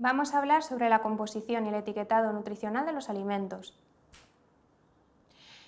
Vamos a hablar sobre la composición y el etiquetado nutricional de los alimentos.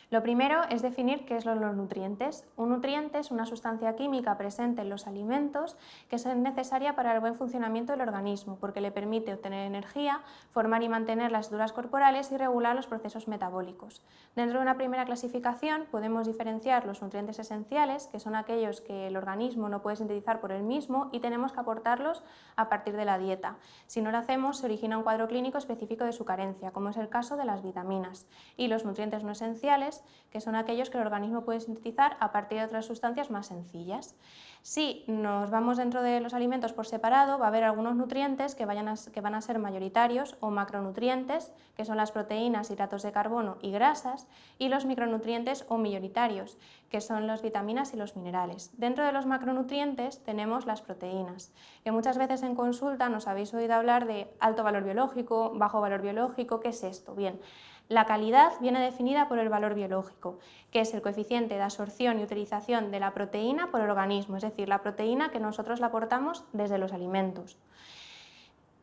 Lo primero es definir qué son los nutrientes. Un nutriente es una sustancia química presente en los alimentos que es necesaria para el buen funcionamiento del organismo, porque le permite obtener energía, formar y mantener las estructuras corporales y regular los procesos metabólicos. Dentro de una primera clasificación podemos diferenciar los nutrientes esenciales, que son aquellos que el organismo no puede sintetizar por él mismo y tenemos que aportarlos a partir de la dieta. Si no lo hacemos, se origina un cuadro clínico específico de su carencia, como es el caso de las vitaminas. Y los nutrientes no esenciales, que son aquellos que el organismo puede sintetizar a partir de otras sustancias más sencillas. Si nos vamos dentro de los alimentos por separado, va a haber algunos nutrientes que van a ser mayoritarios o macronutrientes, que son las proteínas, hidratos de carbono y grasas, y los micronutrientes o minoritarios, que son las vitaminas y los minerales. Dentro de los macronutrientes tenemos las proteínas, que muchas veces en consulta nos habéis oído hablar de alto valor biológico, bajo valor biológico. ¿Qué es esto? Bien, la calidad viene definida por el valor biológico, que es el coeficiente de absorción y utilización de la proteína por el organismo, es decir, la proteína que nosotros la aportamos desde los alimentos.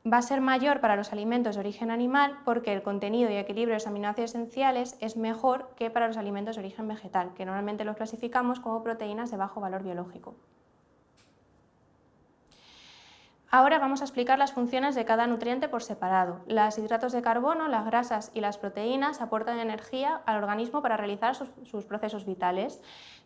Va a ser mayor para los alimentos de origen animal porque el contenido y equilibrio de los aminoácidos esenciales es mejor que para los alimentos de origen vegetal, que normalmente los clasificamos como proteínas de bajo valor biológico. Ahora vamos a explicar las funciones de cada nutriente por separado. Los hidratos de carbono, las grasas y las proteínas aportan energía al organismo para realizar sus procesos vitales.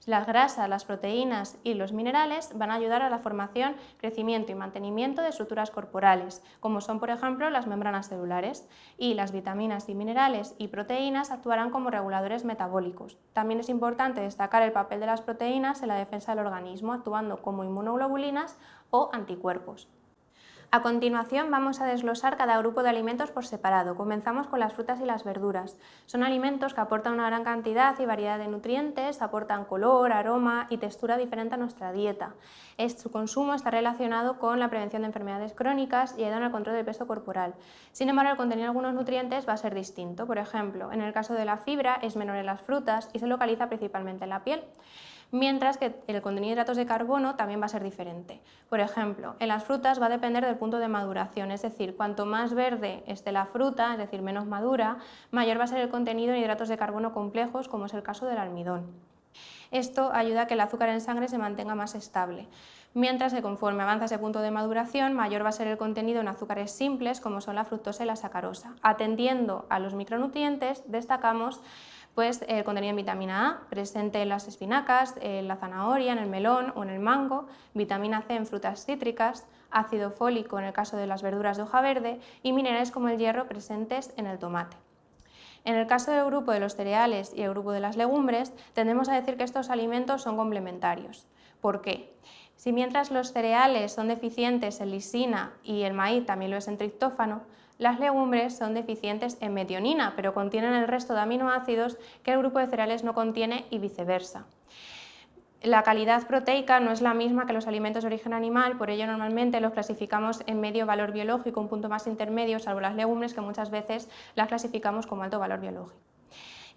Las grasas, las proteínas y los minerales van a ayudar a la formación, crecimiento y mantenimiento de estructuras corporales, como son por ejemplo las membranas celulares, y las vitaminas y minerales y proteínas actuarán como reguladores metabólicos. También es importante destacar el papel de las proteínas en la defensa del organismo, actuando como inmunoglobulinas o anticuerpos. A continuación vamos a desglosar cada grupo de alimentos por separado. Comenzamos con las frutas y las verduras. Son alimentos que aportan una gran cantidad y variedad de nutrientes, aportan color, aroma y textura diferente a nuestra dieta. Su consumo está relacionado con la prevención de enfermedades crónicas y ayudan al control del peso corporal. Sin embargo, el contenido de algunos nutrientes va a ser distinto. Por ejemplo, en el caso de la fibra es menor en las frutas y se localiza principalmente en la piel, mientras que el contenido de hidratos de carbono también va a ser diferente. Por ejemplo, en las frutas va a depender del punto de maduración, es decir, cuanto más verde esté la fruta, es decir, menos madura, mayor va a ser el contenido de hidratos de carbono complejos, como es el caso del almidón. Esto ayuda a que el azúcar en sangre se mantenga más estable, mientras que conforme avanza ese punto de maduración, mayor va a ser el contenido en azúcares simples, como son la fructosa y la sacarosa. Atendiendo a los micronutrientes, destacamos el contenido en vitamina A, presente en las espinacas, en la zanahoria, en el melón o en el mango, vitamina C en frutas cítricas, ácido fólico en el caso de las verduras de hoja verde y minerales como el hierro presentes en el tomate. En el caso del grupo de los cereales y el grupo de las legumbres, tendemos a decir que estos alimentos son complementarios. ¿Por qué? Si mientras los cereales son deficientes en lisina y el maíz también lo es en triptófano, las legumbres son deficientes en metionina, pero contienen el resto de aminoácidos que el grupo de cereales no contiene y viceversa. La calidad proteica no es la misma que los alimentos de origen animal, por ello normalmente los clasificamos en medio valor biológico, un punto más intermedio, salvo las legumbres que muchas veces las clasificamos como alto valor biológico.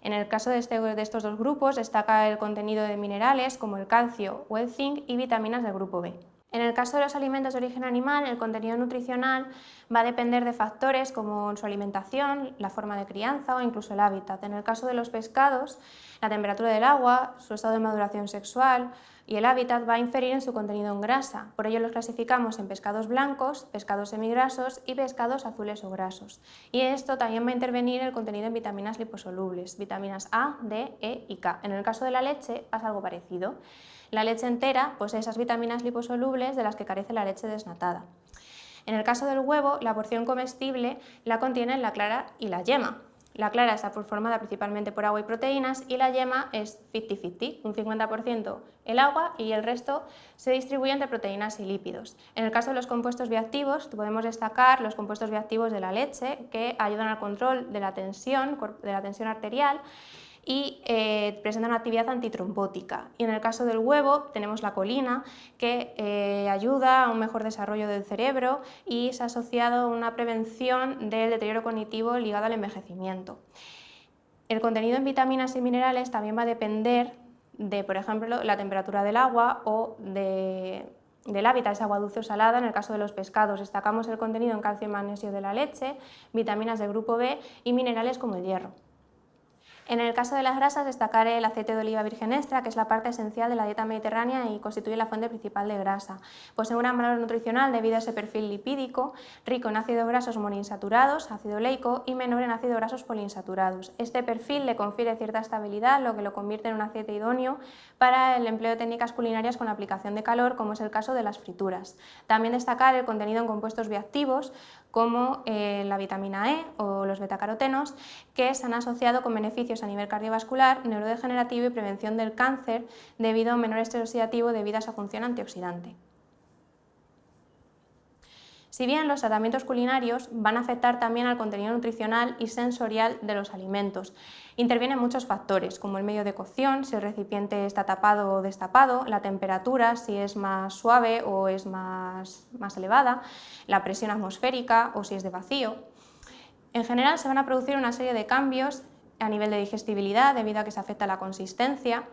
En el caso de estos dos grupos destaca el contenido de minerales como el calcio o el zinc y vitaminas del grupo B. En el caso de los alimentos de origen animal, el contenido nutricional va a depender de factores como su alimentación, la forma de crianza o incluso el hábitat. En el caso de los pescados, la temperatura del agua, su estado de maduración sexual y el hábitat va a inferir en su contenido en grasa. Por ello los clasificamos en pescados blancos, pescados semigrasos y pescados azules o grasos. Y esto también va a intervenir el contenido en vitaminas liposolubles, vitaminas A, D, E y K. En el caso de la leche pasa algo parecido. La leche entera posee esas vitaminas liposolubles de las que carece la leche desnatada. En el caso del huevo, la porción comestible la contienen la clara y la yema. La clara está formada principalmente por agua y proteínas y la yema es 50-50, un 50% el agua y el resto se distribuye entre proteínas y lípidos. En el caso de los compuestos bioactivos, podemos destacar los compuestos bioactivos de la leche que ayudan al control de la tensión arterial y presentan una actividad antitrombótica. Y en el caso del huevo tenemos la colina, que ayuda a un mejor desarrollo del cerebro y es asociado a una prevención del deterioro cognitivo ligado al envejecimiento. El contenido en vitaminas y minerales también va a depender de, por ejemplo, la temperatura del agua o de del hábitat es agua dulce o salada. En el caso de los pescados destacamos el contenido en calcio y magnesio de la leche, vitaminas del grupo B y minerales como el hierro. En el caso de las grasas, destacaré el aceite de oliva virgen extra, que es la parte esencial de la dieta mediterránea y constituye la fuente principal de grasa. Posee un gran valor nutricional debido a ese perfil lipídico, rico en ácidos grasos monoinsaturados, ácido oleico, y menor en ácidos grasos poliinsaturados. Este perfil le confiere cierta estabilidad, lo que lo convierte en un aceite idóneo para el empleo de técnicas culinarias con aplicación de calor, como es el caso de las frituras. También destacar el contenido en compuestos bioactivos, como la vitamina E o los betacarotenos, que se han asociado con beneficios a nivel cardiovascular, neurodegenerativo y prevención del cáncer debido a un menor estrés oxidativo debido a esa función antioxidante. Si bien los tratamientos culinarios van a afectar también al contenido nutricional y sensorial de los alimentos, intervienen muchos factores, como el medio de cocción, si el recipiente está tapado o destapado, la temperatura, si es más suave o es más elevada, la presión atmosférica o si es de vacío. En general se van a producir una serie de cambios a nivel de digestibilidad debido a que se afecta la consistencia,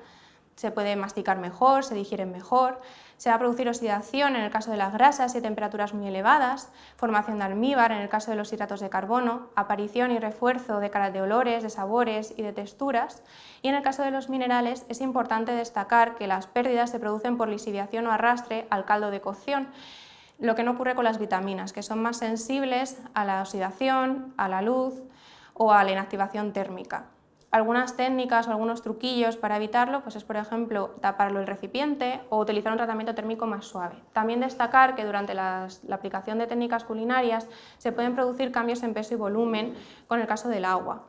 se puede masticar mejor, se digieren mejor, se va a producir oxidación en el caso de las grasas y temperaturas muy elevadas, formación de almíbar en el caso de los hidratos de carbono, aparición y refuerzo de olores, de sabores y de texturas, y en el caso de los minerales es importante destacar que las pérdidas se producen por lisiviación o arrastre al caldo de cocción, lo que no ocurre con las vitaminas, que son más sensibles a la oxidación, a la luz o a la inactivación térmica. Algunas técnicas o algunos truquillos para evitarlo pues es, por ejemplo, taparlo el recipiente o utilizar un tratamiento térmico más suave. También destacar que durante la aplicación de técnicas culinarias se pueden producir cambios en peso y volumen con el caso del agua.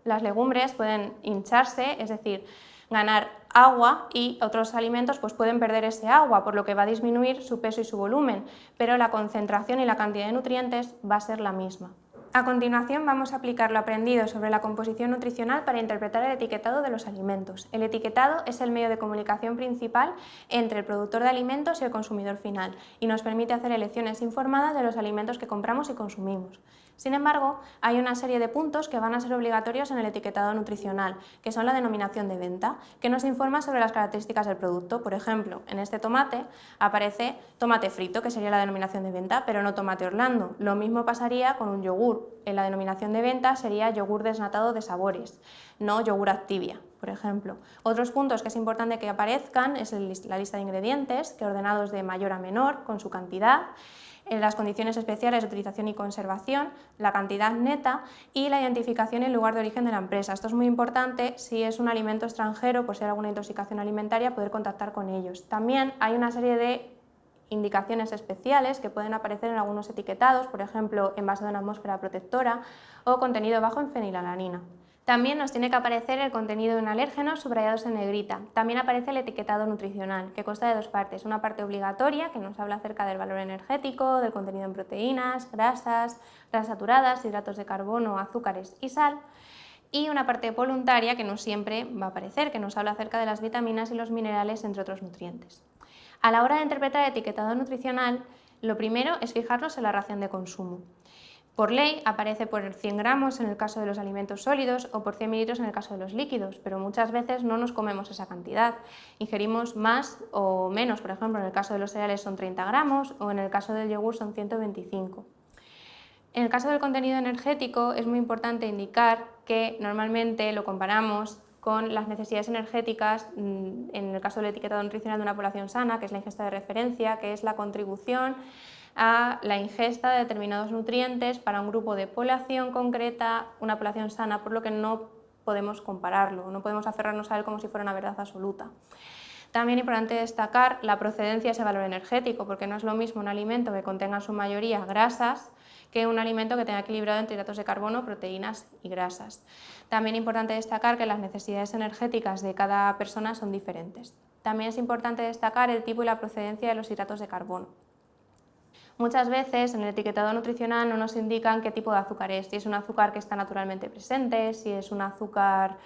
Las legumbres pueden hincharse, es decir, ganar agua, y otros alimentos pues pueden perder ese agua, por lo que va a disminuir su peso y su volumen, pero la concentración y la cantidad de nutrientes va a ser la misma. A continuación vamos a aplicar lo aprendido sobre la composición nutricional para interpretar el etiquetado de los alimentos. El etiquetado es el medio de comunicación principal entre el productor de alimentos y el consumidor final y nos permite hacer elecciones informadas de los alimentos que compramos y consumimos. Sin embargo, hay una serie de puntos que van a ser obligatorios en el etiquetado nutricional, que son la denominación de venta, que nos informa sobre las características del producto. Por ejemplo, en este tomate aparece tomate frito, que sería la denominación de venta, pero no tomate Orlando. Lo mismo pasaría con un yogur. En la denominación de venta sería yogur desnatado de sabores, no yogur Activia, por ejemplo. Otros puntos que es importante que aparezcan es la lista de ingredientes, que ordenados de mayor a menor, con su cantidad, en las condiciones especiales de utilización y conservación, la cantidad neta y la identificación y el lugar de origen de la empresa. Esto es muy importante si es un alimento extranjero, por si hay alguna intoxicación alimentaria, poder contactar con ellos. También hay una serie de indicaciones especiales que pueden aparecer en algunos etiquetados, por ejemplo, envase de una atmósfera protectora o contenido bajo en fenilalanina. También nos tiene que aparecer el contenido en alérgenos subrayados en negrita. También aparece el etiquetado nutricional, que consta de dos partes. Una parte obligatoria, que nos habla acerca del valor energético, del contenido en proteínas, grasas saturadas, hidratos de carbono, azúcares y sal. Y una parte voluntaria, que no siempre va a aparecer, que nos habla acerca de las vitaminas y los minerales, entre otros nutrientes. A la hora de interpretar el etiquetado nutricional, lo primero es fijarnos en la ración de consumo. Por ley aparece por 100 gramos en el caso de los alimentos sólidos o por 100 mililitros en el caso de los líquidos, pero muchas veces no nos comemos esa cantidad, ingerimos más o menos. Por ejemplo, en el caso de los cereales son 30 gramos o en el caso del yogur son 125. En el caso del contenido energético es muy importante indicar que normalmente lo comparamos con las necesidades energéticas, en el caso del etiquetado nutricional de una población sana, que es la ingesta de referencia, que es la contribución a la ingesta de determinados nutrientes para un grupo de población concreta, una población sana, por lo que no podemos compararlo, no podemos aferrarnos a él como si fuera una verdad absoluta. También es importante destacar la procedencia de ese valor energético, porque no es lo mismo un alimento que contenga en su mayoría grasas que un alimento que tenga equilibrado entre hidratos de carbono, proteínas y grasas. También es importante destacar que las necesidades energéticas de cada persona son diferentes. También es importante destacar el tipo y la procedencia de los hidratos de carbono. Muchas veces en el etiquetado nutricional no nos indican qué tipo de azúcar es, si es un azúcar que está naturalmente presente, si es un azúcar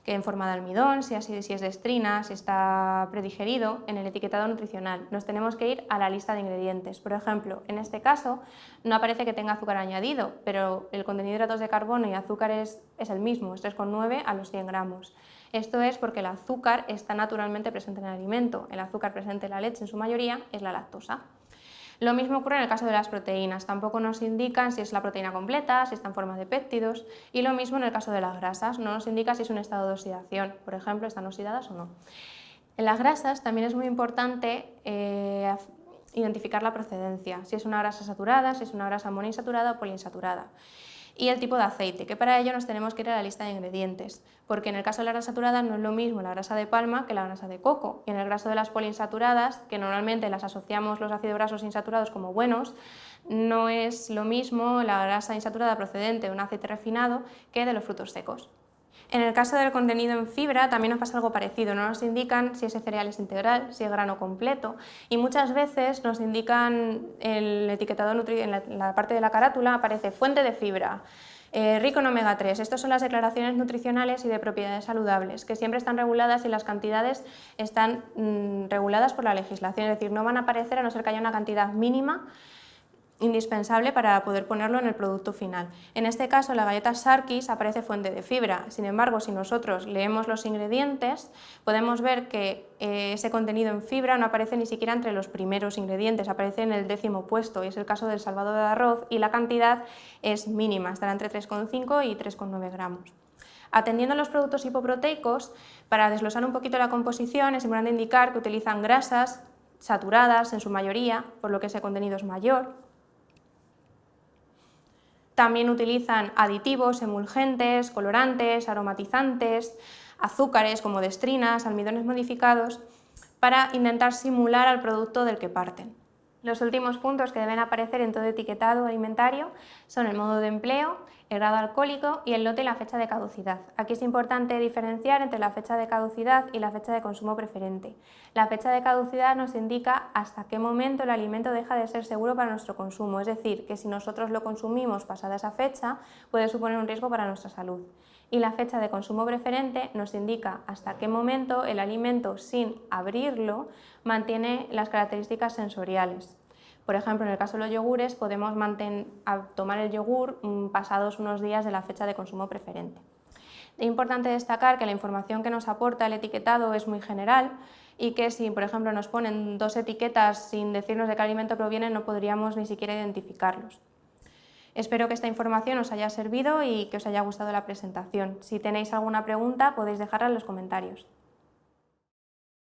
que en forma de almidón, si es de estrina, si está predigerido. En el etiquetado nutricional nos tenemos que ir a la lista de ingredientes. Por ejemplo, en este caso no aparece que tenga azúcar añadido, pero el contenido de hidratos de carbono y azúcar es el mismo, es 3,9 a los 100 gramos. Esto es porque el azúcar está naturalmente presente en el alimento. El azúcar presente en la leche en su mayoría es la lactosa. Lo mismo ocurre en el caso de las proteínas, tampoco nos indican si es la proteína completa, si está en forma de péptidos, y lo mismo en el caso de las grasas, no nos indica si es un estado de oxidación, por ejemplo, están oxidadas o no. En las grasas también es muy importante identificar la procedencia, si es una grasa saturada, si es una grasa monoinsaturada o poliinsaturada. Y el tipo de aceite, que para ello nos tenemos que ir a la lista de ingredientes, porque en el caso de la grasa saturada no es lo mismo la grasa de palma que la grasa de coco, y en el caso de las poliinsaturadas, que normalmente las asociamos los ácidos grasos insaturados como buenos, no es lo mismo la grasa insaturada procedente de un aceite refinado que de los frutos secos. En el caso del contenido en fibra también nos pasa algo parecido, no nos indican si ese cereal es integral, si es grano completo, y muchas veces nos indican el etiquetado en la parte de la carátula aparece fuente de fibra, rico en omega 3. Estas son las declaraciones nutricionales y de propiedades saludables, que siempre están reguladas y las cantidades están reguladas por la legislación, es decir, no van a aparecer a no ser que haya una cantidad mínima indispensable para poder ponerlo en el producto final. En este caso, la galleta Sarkis aparece fuente de fibra. Sin embargo, si nosotros leemos los ingredientes, podemos ver que ese contenido en fibra no aparece ni siquiera entre los primeros ingredientes, aparece en el 10º puesto, y es el caso del salvado de arroz, y la cantidad es mínima, estará entre 3,5 y 3,9 gramos. Atendiendo a los productos hipoproteicos, para desglosar un poquito la composición, es importante indicar que utilizan grasas saturadas en su mayoría, por lo que ese contenido es mayor. También utilizan aditivos, emulgentes, colorantes, aromatizantes, azúcares como destrinas, almidones modificados, para intentar simular al producto del que parten. Los últimos puntos que deben aparecer en todo etiquetado alimentario son el modo de empleo, el grado alcohólico y el lote y la fecha de caducidad. Aquí es importante diferenciar entre la fecha de caducidad y la fecha de consumo preferente. La fecha de caducidad nos indica hasta qué momento el alimento deja de ser seguro para nuestro consumo, es decir, que si nosotros lo consumimos pasada esa fecha puede suponer un riesgo para nuestra salud. Y la fecha de consumo preferente nos indica hasta qué momento el alimento, sin abrirlo, mantiene las características sensoriales. Por ejemplo, en el caso de los yogures, podemos tomar el yogur pasados unos días de la fecha de consumo preferente. Es importante destacar que la información que nos aporta el etiquetado es muy general y que si, por ejemplo, nos ponen 2 etiquetas sin decirnos de qué alimento provienen, no podríamos ni siquiera identificarlos. Espero que esta información os haya servido y que os haya gustado la presentación. Si tenéis alguna pregunta, podéis dejarla en los comentarios.